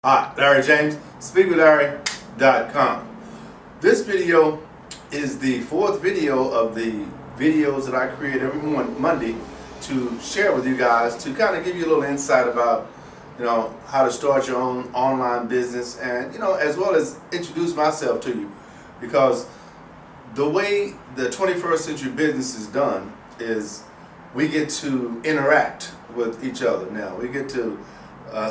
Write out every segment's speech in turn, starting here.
Hi, Larry James, SpeakWithLarry.com. This video is the fourth video of the videos that I create every Monday to share with you guys to kind of give you a little insight about, how to start your own online business and, as well as introduce myself to you. Because the way the 21st century business is done is we get to interact with each other now. We get to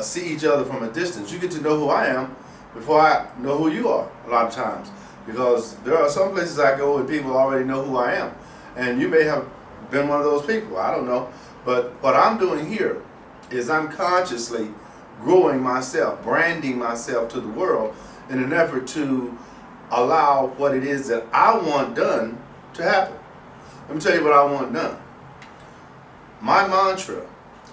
see each other from a distance. You get to know who I am before I know who you are a lot of times, because there are some places I go and people already know who I am, and you may have been one of those people, I don't know. But what I'm doing here is I'm consciously growing myself, branding myself to the world in an effort to allow what it is that I want done to happen. Let me tell you what I want done. My mantra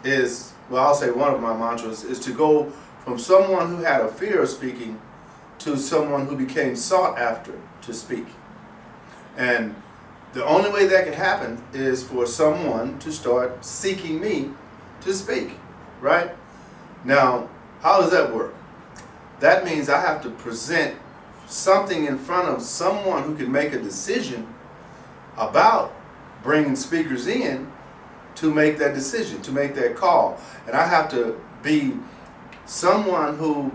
is, I'll say one of my mantras is to go from someone who had a fear of speaking to someone who became sought after to speak. And the only way that can happen is for someone to start seeking me to speak, right? Now, how does that work? That means I have to present something in front of someone who can make a decision about bringing speakers in to make that decision, to make that call. And I have to be someone who,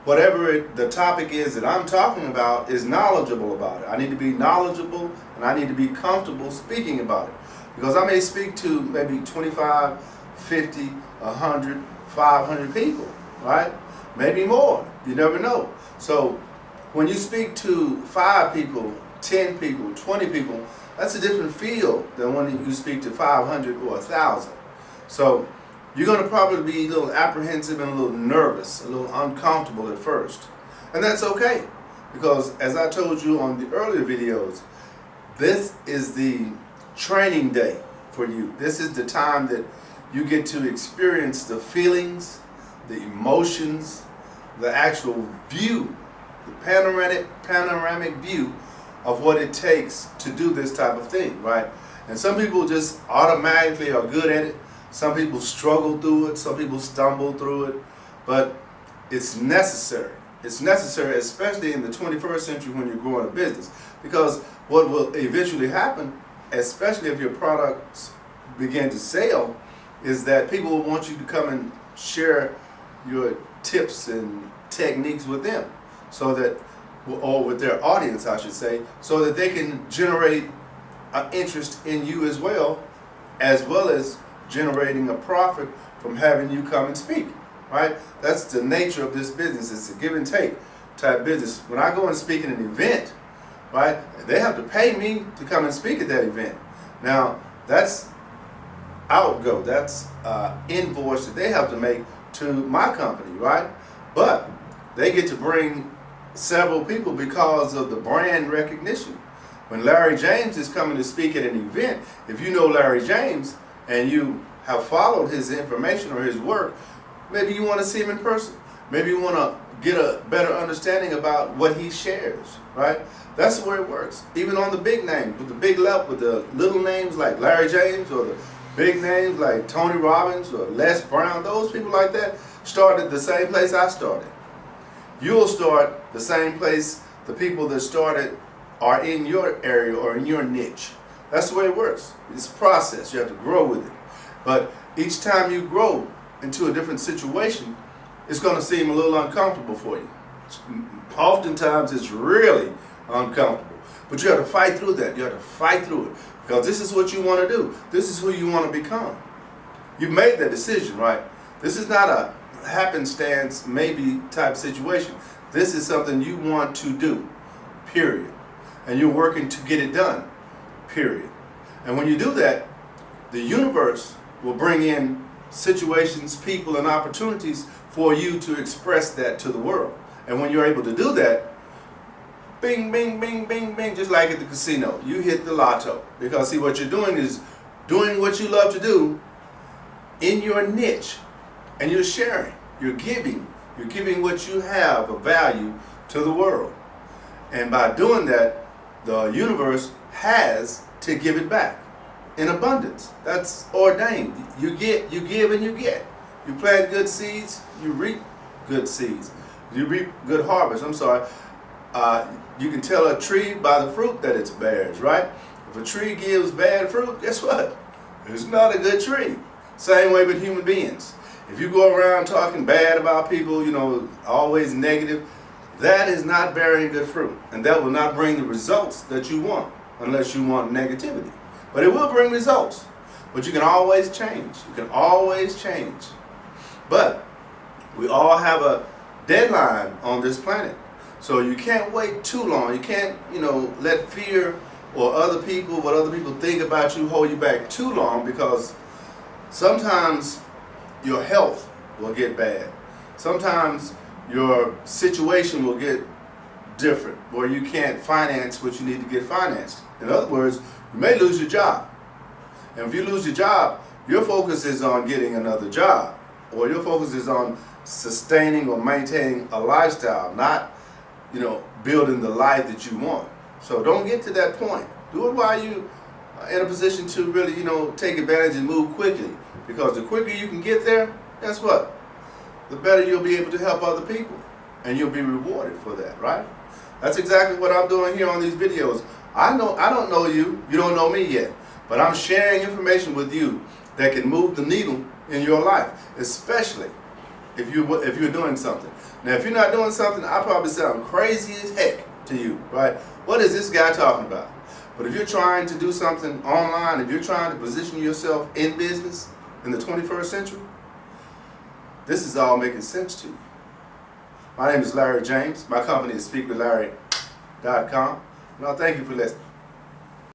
whatever the topic is that I'm talking about, is knowledgeable about it. I need to be knowledgeable and I need to be comfortable speaking about it. Because I may speak to maybe 25, 50, 100, 500 people, right? Maybe more. You never know. So when you speak to 5 people, 10 people, 20 people, that's a different feel than when you speak to 500 or 1,000. So you're going to probably be a little apprehensive and a little nervous, a little uncomfortable at first. And that's okay, because as I told you on the earlier videos, this is the training day for you. This is the time that you get to experience the feelings, the emotions, the actual view, the panoramic view of what it takes to do this type of thing, right? And some people just automatically are good at it. Some people struggle through it. Some people stumble through it. But it's necessary. It's necessary, especially in the 21st century when you're growing a business. Because what will eventually happen, especially if your products begin to sell, is that people will want you to come and share your tips and techniques with them, so that, or with their audience, I should say, so that they can generate an interest in you as well as generating a profit from having you come and speak, right? That's the nature of this business. It's a give and take type business. When I go and speak at an event, right, they have to pay me to come and speak at that event. Now, that's outgo, that's invoice that they have to make to my company, right? But they get to bring several people because of the brand recognition. When Larry James is coming to speak at an event, if you know Larry James and you have followed his information or his work, maybe you want to see him in person. Maybe you want to get a better understanding about what he shares, right? That's the way it works. Even on the big names, with the big level, with the little names like Larry James, or the big names like Tony Robbins or Les Brown, those people like that started the same place I started. You'll start the same place the people that started are in your area or in your niche. That's the way it works. It's a process. You have to grow with it. But each time you grow into a different situation, it's going to seem a little uncomfortable for you. Oftentimes it's really uncomfortable. But you have to fight through that. You have to fight through it. Because this is what you want to do. This is who you want to become. You've made that decision, right? This is not a happenstance, maybe type situation. This is something you want to do, period. And you're working to get it done, period. And when you do that, the universe will bring in situations, people, and opportunities for you to express that to the world. And when you're able to do that, bing, bing, bing, bing, bing, just like at the casino, you hit the lotto. Because see, what you're doing is doing what you love to do in your niche. And you're sharing, you're giving what you have of value to the world. And by doing that, the universe has to give it back in abundance. That's ordained. You give and you get. You plant good seeds, you reap good seeds. You reap good harvest. You can tell a tree by the fruit that it bears, right? If a tree gives bad fruit, guess what? It's not a good tree. Same way with human beings. If you go around talking bad about people, always negative, that is not bearing good fruit. And that will not bring the results that you want, unless you want negativity. But it will bring results. But you can always change. You can always change. But we all have a deadline on this planet. So you can't wait too long. You can't, let fear or what other people think about you hold you back too long, because sometimes your health will get bad. Sometimes your situation will get different, where you can't finance what you need to get financed. In other words, you may lose your job. And if you lose your job, your focus is on getting another job, or your focus is on sustaining or maintaining a lifestyle, not, building the life that you want. So don't get to that point. Do it while you are in a position to really, take advantage and move quickly. Because the quicker you can get there, guess what? The better you'll be able to help other people. And you'll be rewarded for that, right? That's exactly what I'm doing here on these videos. I don't know you. You don't know me yet. But I'm sharing information with you that can move the needle in your life, especially if you're doing something. Now, if you're not doing something, I probably sound crazy as heck to you, right? What is this guy talking about? But if you're trying to do something online, if you're trying to position yourself in business in the 21st century, this is all making sense to you. My name is Larry James. My company is speakwithlarry.com. And I thank you for listening.